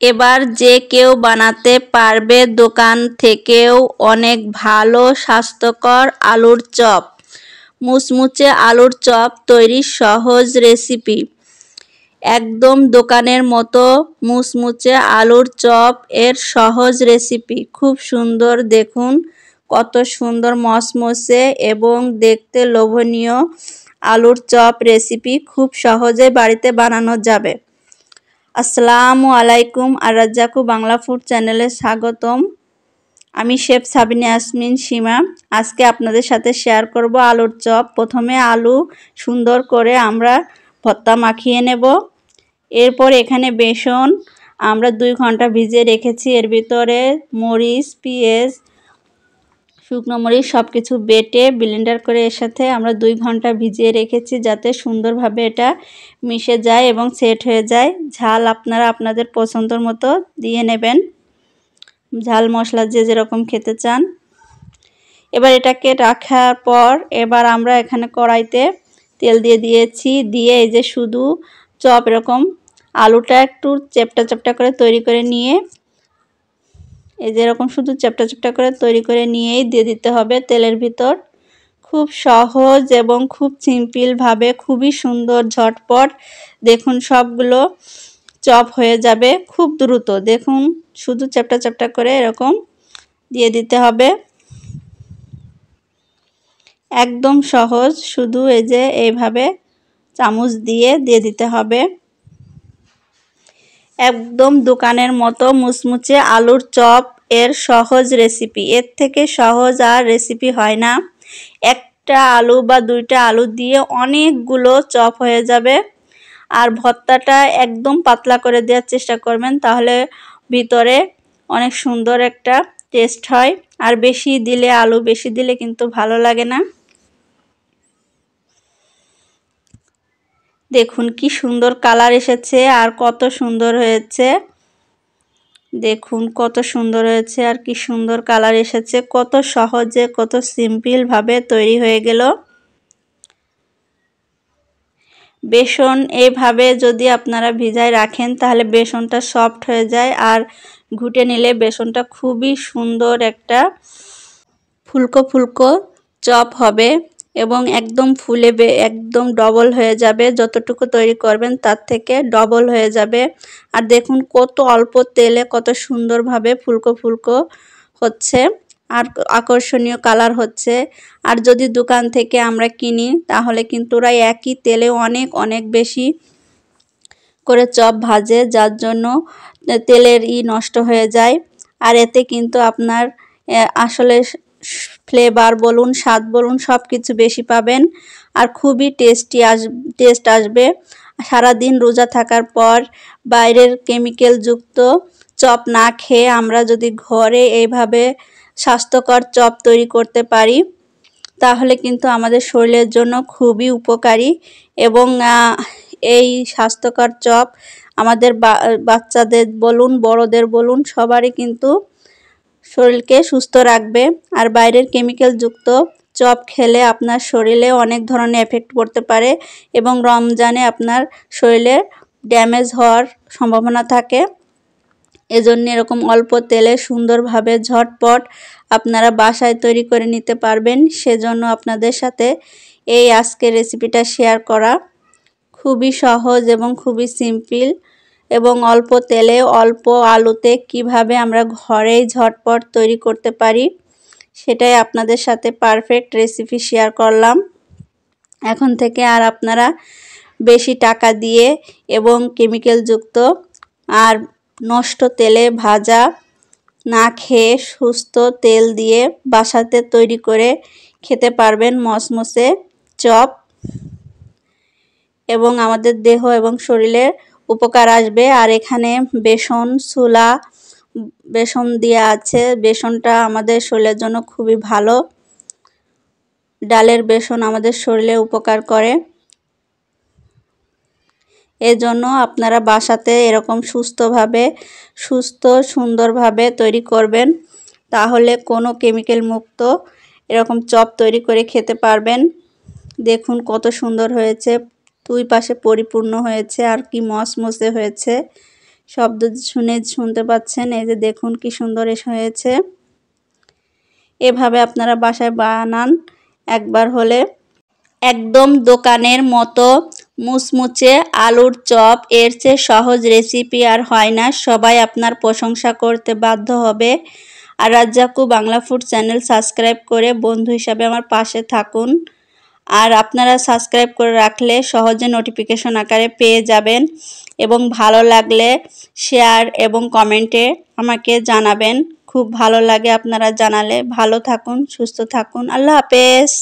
এবার যে কেউ বানাতে পারবে দোকান থেকেও অনেক ভালো স্বাস্থ্যকর আলুর চপ। মুচমুচে আলুর চপ তৈরির সহজ রেসিপি। একদম দোকানের মতো মুচমুচে আলুর চপ এর সহজ রেসিপি। খুব সুন্দর, দেখুন কত সুন্দর মচমচে এবং দেখতে লোভনীয় আলুর চপ রেসিপি খুব সহজে বাড়িতে বানানো যাবে। আসসালামু আলাইকুম, আর রাজ্জাকু বাংলা ফুড চ্যানেলে স্বাগতম। আমি শেফ সাবিনা ইয়াসমিন সীমা। আজকে আপনাদের সাথে শেয়ার করব আলুর চপ। প্রথমে আলু সুন্দর করে আমরা ভর্তা মাখিয়ে নেব। এরপর এখানে বেসন আমরা 2 ঘন্টা ভিজিয়ে রেখেছি। এর ভিতরে মরিচ, পেঁয়াজ, শুকনো মরিচ সব কিছু বেটে ব্লেন্ডার করে এর সাথে আমরা 2 ঘন্টা ভিজিয়ে রেখেছি, যাতে সুন্দরভাবে এটা মিশে যায় এবং সেট হয়ে যায়। ঝাল আপনারা আপনাদের পছন্দের মতো দিয়ে নেবেন, ঝাল মশলা যে যেরকম খেতে চান। এবার এটাকে রাখার পর এবার আমরা এখানে কড়াইতে তেল দিয়ে দিয়েছি। দিয়ে এই যে শুধু চপ এরকম আলুটা একটু চ্যাপটা চ্যাপটা করে তৈরি করে নিয়ে, এই যে এরকম শুধু চ্যাপটা চ্যাপটা করে তৈরি করে নিয়েই দিয়ে দিতে হবে তেলের ভিতর। খুব সহজ এবং খুব সিম্পলভাবে, খুবই সুন্দর ঝটপট দেখুন সবগুলো চপ হয়ে যাবে খুব দ্রুত। দেখুন শুধু চ্যাপটা চ্যাপটা করে এরকম দিয়ে দিতে হবে। একদম সহজ, শুধু এই যে এইভাবে চামচ দিয়ে দিতে হবে। একদম দোকানের মতো মুচমুচে আলুর চপ এর সহজ রেসিপি। এর থেকে সহজ আর রেসিপি হয় না। একটা আলু বা 2টা আলু দিয়ে অনেকগুলো চপ হয়ে যাবে। আর ভর্তাটা একদম পাতলা করে দেওয়ার চেষ্টা করবেন, তাহলে ভিতরে অনেক সুন্দর একটা টেস্ট হয়। আর বেশি দিলে, আলু বেশি দিলে কিন্তু ভালো লাগে না। দেখুন কি সুন্দর কালার এসেছে আর কত সুন্দর হয়েছে। দেখুন কত সুন্দর হয়েছে আর কি সুন্দর কালার এসেছে। কত সহজে, কত সিম্পলভাবে তৈরি হয়ে গেল। বেসন এইভাবে যদি আপনারা ভিজায় রাখেন তাহলে বেসনটা সফট হয়ে যায়, আর ঘুটে নিলে বেসনটা খুবই সুন্দর একটা ফুলকো ফুলকো চপ হবে এবং একদম ফুলে একদম ডবল হয়ে যাবে। যতটুকু তৈরি করবেন তার থেকে ডবল হয়ে যাবে। আর দেখুন কত অল্প তেলে কত সুন্দরভাবে ফুলকো ফুলকো হচ্ছে আর আকর্ষণীয় কালার হচ্ছে। আর যদি দোকান থেকে আমরা কিনি তাহলে কিন্তু ওরা একই তেলে অনেক অনেক বেশি করে চপ ভাজে, যার জন্য তেলের নষ্ট হয়ে যায়। আর এতে কিন্তু আপনার আসলে ফ্লেভার বলুন, স্বাদ বলুন, সব কিছু বেশি পাবেন আর খুবই টেস্ট আসবে। সারাদিন রোজা থাকার পর বাইরের কেমিক্যালযুক্ত চপ না খেয়ে আমরা যদি ঘরে এইভাবে স্বাস্থ্যকর চপ তৈরি করতে পারি তাহলে কিন্তু আমাদের শরীরের জন্য খুবই উপকারী। এবং এই স্বাস্থ্যকর চপ আমাদের বাচ্চাদের বলুন, বড়দের বলুন, সবারই কিন্তু শরীরকে সুস্থ রাখবে। আর বাইরের কেমিক্যালযুক্ত চপ খেলে আপনার শরীরে অনেক ধরনের এফেক্ট পড়তে পারে এবং রমজানে আপনার শরীরে ড্যামেজ হওয়ার সম্ভাবনা থাকে। এজন্য এরকম অল্প তেলে সুন্দরভাবে ঝটপট আপনারা বাসায় তৈরি করে নিতে পারবেন। সেজন্য আপনাদের সাথে এই আজকের রেসিপিটা শেয়ার করা। খুবই সহজ এবং খুবই সিম্পল এবং অল্প তেলে অল্প আলুতে কিভাবে আমরা ঘরেই ঝটপট তৈরি করতে পারি সেটাই আপনাদের সাথে পারফেক্ট রেসিপি শেয়ার করলাম। এখন থেকে আর আপনারা বেশি টাকা দিয়ে এবং কেমিক্যালযুক্ত আর নষ্ট তেলে ভাজা না খেয়ে সুস্থ তেল দিয়ে বাসাতে তৈরি করে খেতে পারবেন মচমচে চপ, এবং আমাদের দেহ এবং শরীরে উপকার আসবে। আর এখানে বেসন দেওয়া আছে। বেসনটা আমাদের শরীরের জন্য খুবই ভালো। ডালের বেসন আমাদের শরীরে উপকার করে। এজন্য আপনারা বাসাতে এরকম সুন্দরভাবে তৈরি করবেন, তাহলে কোনো কেমিক্যাল মুক্ত এরকম চপ তৈরি করে খেতে পারবেন। দেখুন কত সুন্দর হয়েছে, দুই পাশে পরিপূর্ণ হয়েছে আর কি মচমচে হয়েছে। শব্দ শুনতে পাচ্ছেন। এই যে দেখুন কি সুন্দর হয়েছে। এভাবে আপনারা বাসায় বানান একবার হলে। একদম দোকানের মতো মুচমুচে আলুর চপ, এর চেয়ে সহজ রেসিপি আর হয় না। সবাই আপনার প্রশংসা করতে বাধ্য হবে। আর রাজ্জাকু বাংলা ফুড চ্যানেল সাবস্ক্রাইব করে বন্ধু হিসাবে আমার পাশে থাকুন। আর আপনারা সাবস্ক্রাইব করে রাখলে সহজে নোটিফিকেশন আকারে পেয়ে যাবেন এবং ভালো লাগলে শেয়ার এবং কমেন্টে আমাকে জানাবেন। খুব ভালো লাগে আপনারা জানালে। ভালো থাকুন, সুস্থ থাকুন। আল্লাহ হাফেজ।